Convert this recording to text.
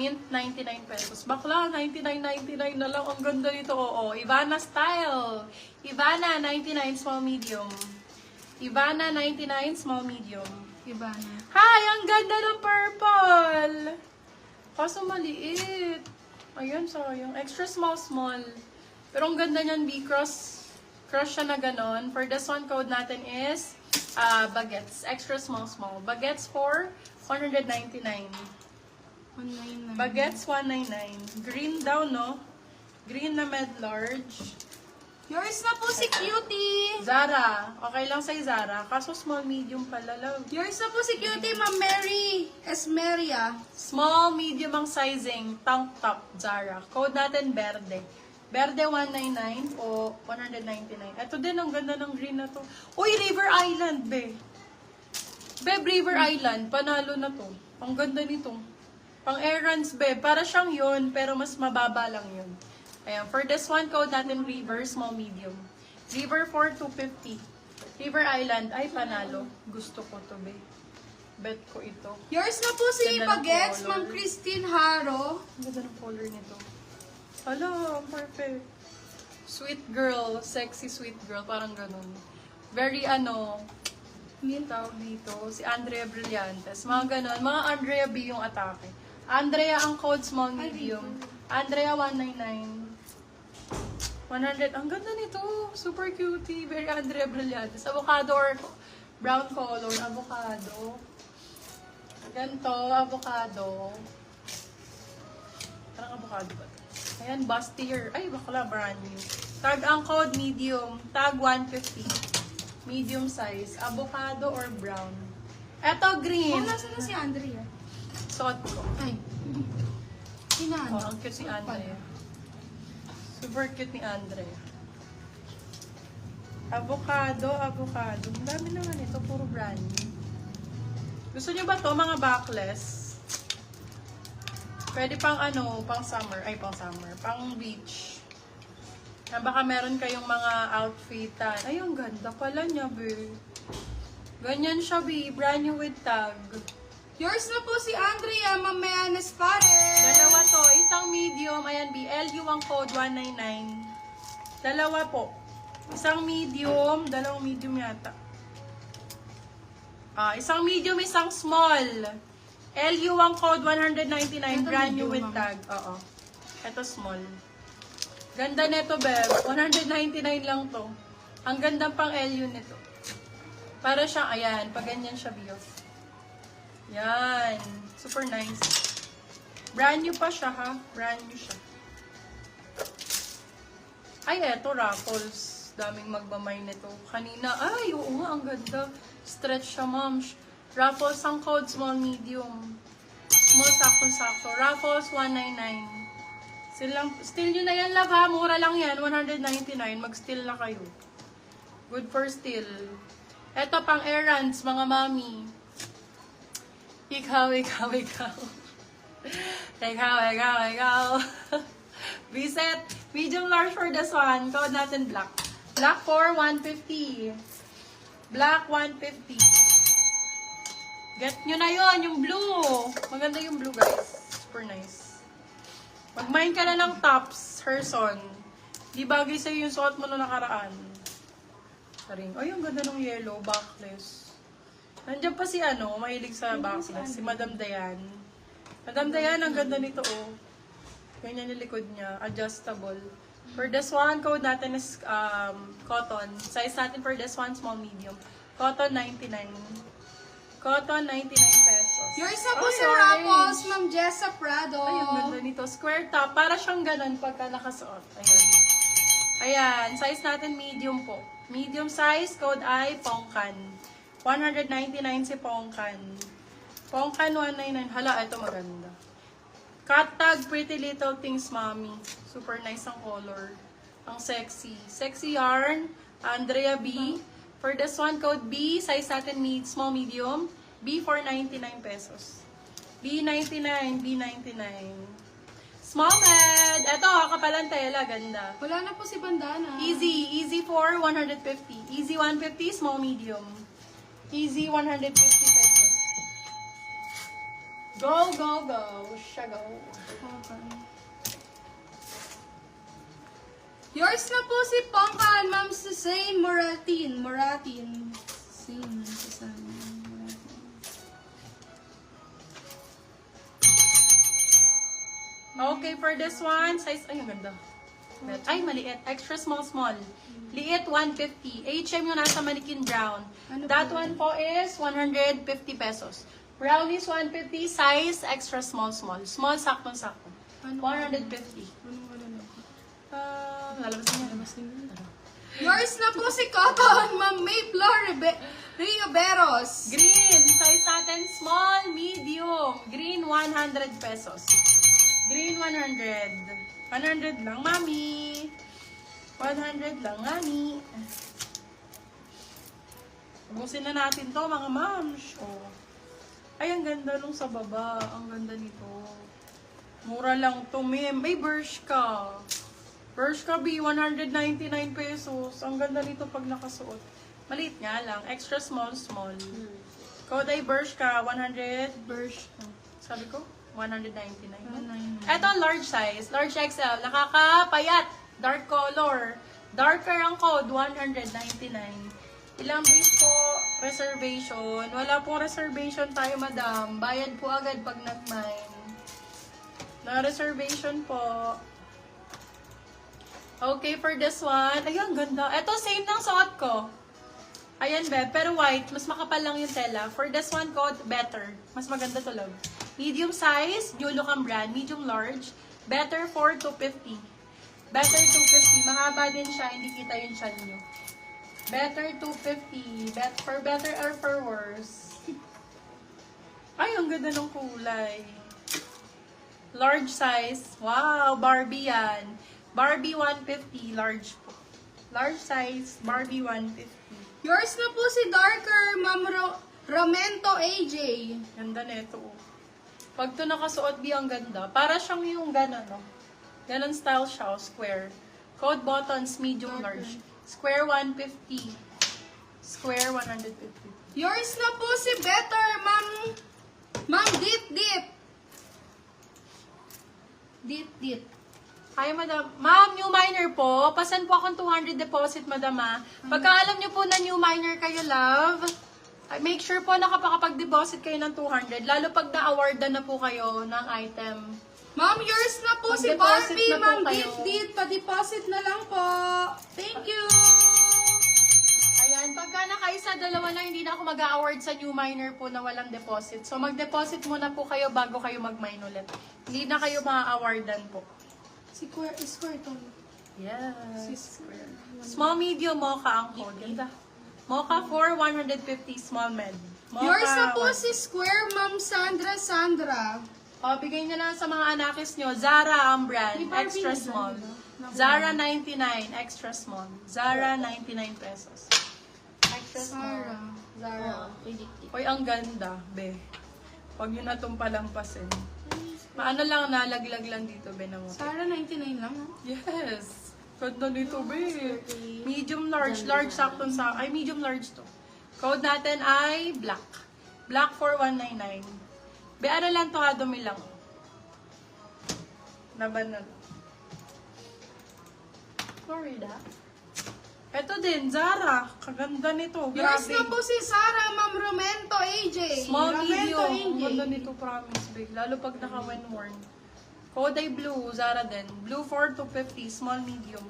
Mint 99 pesos. Bakla, 99.99 na lang. Ang ganda nito, oo. Ivana style. Ivana 99 small medium. Ivana 99 small medium. Iba na. Hi, ang ganda ng purple. Kaso maliit. Ayun, sayang. Extra small. Pero ang ganda niyan, B-cross. Cross siya na ganon. For this one, code natin is baguettes. Extra small. Baguettes for 199. 199. Baguettes 199. Green daw, no? Green na med-large. Yours na po si Cutie. Zara. Okay lang sa'yo, Zara. Kaso small, medium pala, love. Yours na po si Cutie, Ma'am Mary Esmeria. Small, medium ang sizing. Tank top, Zara. Code natin, Verde. Verde 199 o 199. Ito din, ang ganda ng green na to. Uy, River Island, be. River Island. Panalo na to. Ang ganda nito. Pang errands, be. Para siyang yun, pero mas mababa lang yun. Ayan. For this one, code natin, River, small, medium. River for 250. River Island. Ay, panalo. Gusto ko to, be. Bet ko ito. Yours na po si Ganda ng Baguettes, color. Ma'am Christine Haro. Ang ganda ng color nito. Hala, ang perfect. Sweet girl, sexy sweet girl, parang ganun. Very tawag dito, si Andrea Brillantes. Mga ganun, mga Andrea B yung atake. Andrea ang code small medium. Andrea 199. 100, ang ganda nito. Super cutie, very Andrea Brillantes. Avocado or brown color, avocado. Ganito, avocado. Parang avocado ba ito? Ayan, bustier. Ay, bakla, brand new. Tag ang code, medium. Tag 150. Medium size. Avocado or brown. Eto, green. Oh, nasa na si Andrea? Suot ko. Ay. Hinaan. Oh, ang cute ni Andrea. Super cute ni Andrea. Avocado. Ang dami naman ito. Puro brand new. Gusto niyo ba to mga backless? Pwede pang pang summer. Pang beach. Baka meron kayong mga outfitan. Ay, ang ganda pala niya, be. Ganyan siya, be. Brand new with tag. Yours na po si Andrea, Ma'am Mayanes Pares. Dalawa to. Isang medium. Ayan, be. LU ang code 199. Dalawa po. Isang medium. Dalawang medium yata. Isang medium, isang small. LU ang code 199, Ito brand new medium, with tag. Oo. Ito small. Ganda nito, beb. 199 lang to. Ang ganda pang LU nito. Para siya, ayan, pag ganyan siya, bio. Yan. Super nice. Brand new pa siya, ha? Brand new siya. Ay, eto, Raffles. Daming magmamay nito. Kanina, ay, oo nga, ang ganda. Stretch siya, ma'am. Raffles ang code, small, medium. Small, sakto-sakto. Raffles, 199. Steal nyo na yan, love, ha? Mura lang yan, 199. Mag-steal na kayo. Good for steal. Eto, pang errands, mga mami. Ikaw. Reset. Medium large for this one. Code natin black. Black for 150. Black 150. Get nyo na yon yung blue. Maganda yung blue, guys. Super nice. Mag-mine ka na ng tops, Herson. Di bagay sa'yo yung suot mo na nakaraan. Saring. Ay, ang ganda ng yellow, backless. Nandiyan pa si mahilig sa backless. Si Madam Dayan. Madam Dayan, ang ganda nito, oh. Ganyan yung likod niya. Adjustable. For this one, code natin is cotton. Size natin for this one, small, medium. Cotton, 99. Cotton, 99 pesos. Yours na po Ay, si orange. Raffles, Ma'am Jessa Prado. Ay, ang ganda nito. Square top. Para siyang ganun pagka nakasuot. Ayan. Ayan. Size natin medium po. Medium size. Code ay Pongkan. 199 si Pongkan. Pongkan 199. Hala, ito maganda. Cut tag, Pretty Little Things, Mommy. Super nice ang color. Ang sexy. Sexy yarn. Andrea B. For this one, code B, size natin small, medium. B for 99 pesos. B99, B99. Small med. Ito, kapalang tela, ganda. Wala na po si Bandana. Easy for 150. Easy 150, small, medium. Easy 150 pesos. Go, go, go. Siya go. Okay. Yours na po si Pongkan, Ma'am Sasay Moratin. Same, Sasay Moratin. Okay, for this one, size, ay, ang ganda. Ay, maliit. Extra small, small. Liit, 150. HM yung nasa manikin brown. Ano That po? one po is 150 pesos. Brown is 150, size extra small, small. Small, saktong-sakto. Ano? 150. Lalabas niya. Yours na po si Cotton, Ma'am Mayflower Rioberos. Green, size natin, small, medium. Green, 100 pesos. Green, 100. 100 lang, mami. 100 lang, mami. Ubusin na natin to, mga mams. Oh. Ay, ang ganda nung sa baba. Ang ganda nito. Mura lang to, ma'am. Ay, Bershka. Bershka B, 199 pesos. Ang ganda nito pag nakasuot. Maliit nga lang. Extra small, small. Code ay Bershka, 100. Bershka. Sabi ko, 199. Ito, large size. Large XL. Nakakapayat. Dark color. Darker ang code, 199. Ilang base po, reservation. Wala pong reservation tayo, madam. Bayad po agad pag nag-mine. Na reservation po. Okay, for this one. Ayun, ganda. Ito, same ng suot ko. Ayan, be. Pero white. Mas makapal lang yung tela. For this one ko, better. Mas maganda to, love. Medium size, New Look ang brand. Medium large. Better for 250. Better 250. Mahaba din siya. Hindi kita yung chan nyo. Better 250. For better or for worse? Ay, ang ganda ng kulay. Large size. Wow, Barbie yan. Barbie 150. Large po. Large size, Barbie 150. Yours na po si Darker, Ma'am Ramento AJ. Ganda nito. Pag to nakasuot, di ang ganda. Para siyang yung gano'n, no? Ganon style siya, square. Code buttons, medium large. Square 150. Square 150. Yours na po si Better, Ma'am Dit. Dit. Ay, madam. Ma'am, new miner po. Pasan po akong 200 deposit, madam, ah. Pagka alam niyo po na new miner kayo, love, make sure po nakapag-deposit kayo ng 200. Lalo pag na-awardan na po kayo ng item. Ma'am, yours na po si Mag-deposit Barbie, na po Ma'am kayo. Dit. Pa-deposit na lang po. Thank you. Ayan, pagka nakaisa, dalawa lang, hindi na ako mag-award sa new miner po na walang deposit. So, mag-deposit muna po kayo bago kayo mag-mine ulit. Hindi na kayo ma-awardan po. Square to. Yes. Small, medium, mocha ang code. Ganda. Mocha for 150, small med. Mocha, Yours na po si Square, Ma'am Sandra. O, bigay nyo na sa mga anakis nyo. Zara ang brand. May Barbie Extra na dyan, small. diba? Zara 99. Extra small. Zara 99 pesos. Extra small. Zara. Uy, ang ganda, be. Huwag nyo na itong palampasin. Maano lang, nalaglag lang dito, be, na mo. Sarah, 99 lang, ha? Yes. Ganda dito, be. Medium large. Large sakto sa... Ay, medium large to. Code natin ay black. Black for 199. Be, ano lang to, ha? Dumi lang. Laban na. Florida. Ito din, Zara. Kaganda nito. Yours Grabe. na po si Sarah, Ma'am Romento AJ. Small, Romento medium. AJ. Ang ganda nito, promise, big. Lalo pag naka-when worn. Code ay blue, Zara din. Blue for 250, small, medium.